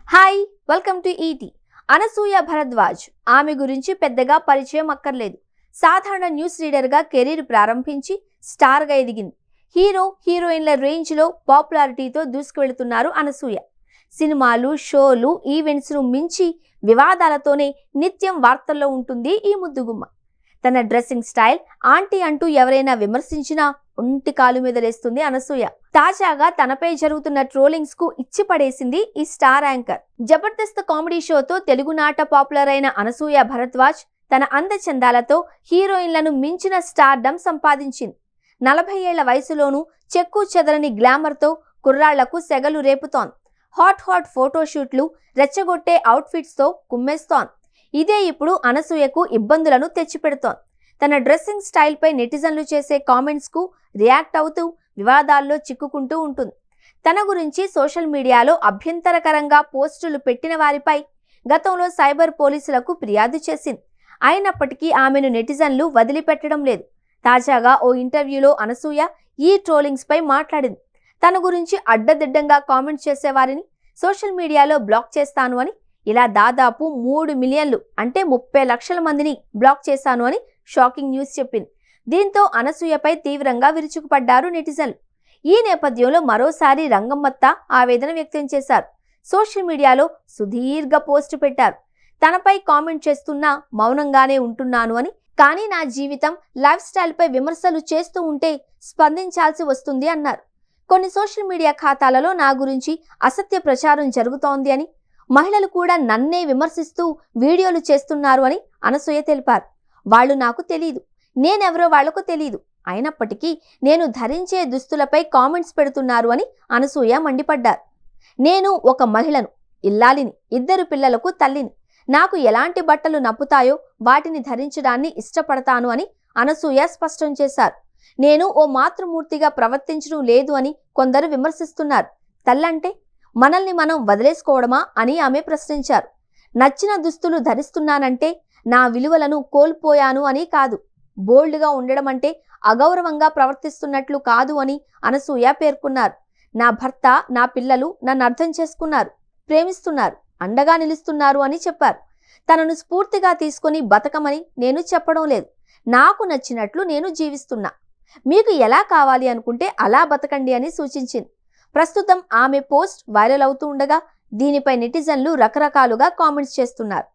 Hi welcome to ET. Anasuya Bharadwaj ఆమె గురించి పెద్దగా పరిచయం అక్కర్లేదు. సాధారణ న్యూస్ రీడర్గా కెరీర్ ప్రారంభించి స్టార్గా ఎదిగింది. హీరోయిన్ల రేంజ్లో పాపులారిటీతో దూసుకువెళుతున్నారు అనసూయ. సినిమాలు, షోలు, ఈవెంట్స్ను మించి వివాదాలతోనే నిత్యం వార్తల్లో ఉంటుంది ఈ ముద్దుగుమ్మ. తన డ్రెస్సింగ్ స్టైల్ ఆంటీ అంటూ ఎవరైనా విమర్శించినా ఒంటి కాలు మీద లేస్తుంది అనసూయ. తాజాగా తనపై జరుగుతున్న ట్రోలింగ్స్ కు ఇచ్చి పడేసింది ఈ స్టార్ యాంకర్. జబర్దస్త్ కామెడీ షోతో తెలుగునాట పాపులర్ అయిన అనసూయ భరద్వాజ్ తన అందచందాలతో హీరోయిన్లను మించిన స్టార్డమ్ సంపాదించింది. 40 ఏళ్ల వయసులోనూ చెక్కు చెదరని గ్లామర్తో కుర్రాళ్లకు సెగలు రేపుతోంది. హాట్ ఫోటోషూట్లు, రెచ్చగొట్టే అవుట్ఫిట్స్తో కుమ్మేస్తోంది. ఇదే ఇప్పుడు అనసూయకు ఇబ్బందులను తెచ్చిపెడుతోంది. తన డ్రెస్సింగ్ స్టైల్పై నెటిజన్లు చేసే కామెంట్స్కు రియాక్ట్ అవుతూ వివాదాల్లో చిక్కుకుంటూ ఉంటుంది. తన గురించి సోషల్ మీడియాలో అభ్యంతరకరంగా పోస్టులు పెట్టిన వారిపై గతంలో సైబర్ పోలీసులకు ఫిర్యాదు చేసింది. అయినప్పటికీ ఆమెను నెటిజన్లు వదిలిపెట్టడం లేదు. తాజాగా ఓ ఇంటర్వ్యూలో అనసూయ ఈ ట్రోలింగ్స్పై మాట్లాడింది. తన గురించి అడ్డదిడ్డంగా కామెంట్ చేసేవారిని సోషల్ మీడియాలో బ్లాక్ చేస్తాను అని, ఇలా దాదాపు 3 మిలియన్లు అంటే 30 లక్షల మందిని బ్లాక్ చేశాను అని షాకింగ్ న్యూస్ చెప్పింది. దీంతో అనసూయపై తీవ్రంగా విరుచుకుపడ్డారు నెటిజన్లు. ఈ నేపథ్యంలో మరోసారి రంగమ్మత్త ఆవేదన వ్యక్తం చేశారు. సోషల్ మీడియాలో సుదీర్ఘ పోస్ట్ పెట్టారు. తనపై కామెంట్ చేస్తున్నా మౌనంగానే ఉంటున్నాను అని, కానీ నా జీవితం, లైఫ్ స్టైల్పై విమర్శలు చేస్తూ ఉంటే స్పందించాల్సి వస్తుంది అన్నారు. కొన్ని సోషల్ మీడియా ఖాతాలలో నా గురించి అసత్య ప్రచారం జరుగుతోంది అని, మహిళలు కూడా నన్నే విమర్శిస్తూ వీడియోలు చేస్తున్నారు అని అనసూయ తెలిపారు. వాళ్ళు నాకు తెలీదు, నేనెవరో వాళ్లకు తెలీదు. అయినప్పటికీ నేను ధరించే దుస్తులపై కామెంట్స్ పెడుతున్నారు అని అనసూయ మండిపడ్డారు. నేను ఒక మహిళను, ఇల్లాలిని, 2 పిల్లలకు తల్లిని. నాకు ఎలాంటి బట్టలు నప్పుతాయో వాటిని ధరించడాన్ని ఇష్టపడతాను అని అనసూయ స్పష్టం చేశారు. నేను ఓ మాతృమూర్తిగా ప్రవర్తించడం లేదు అని కొందరు విమర్శిస్తున్నారు. తల్లంటే మనల్ని మనం వదిలేసుకోవడమా అని ఆమె ప్రశ్నించారు. నచ్చిన దుస్తులు ధరిస్తున్నానంటే నా విలువలను కోల్పోయాను అని కాదు. బోల్డ్గా ఉండడం అంటే అగౌరవంగా ప్రవర్తిస్తున్నట్లు కాదు అని అనసూయ పేర్కొన్నారు. నా భర్త, నా పిల్లలు నన్ను అర్థం చేసుకున్నారు, ప్రేమిస్తున్నారు, అండగా నిలుస్తున్నారు అని చెప్పారు. తనను స్ఫూర్తిగా తీసుకొని బతకమని నేను చెప్పడం లేదు. నాకు నచ్చినట్లు నేను జీవిస్తున్నా. మీకు ఎలా కావాలి అనుకుంటే అలా బతకండి అని సూచించింది. ప్రస్తుతం ఆమె పోస్ట్ వైరల్ అవుతూ ఉండగా దీనిపై నెటిజన్లు రకరకాలుగా కామెంట్స్ చేస్తున్నారు.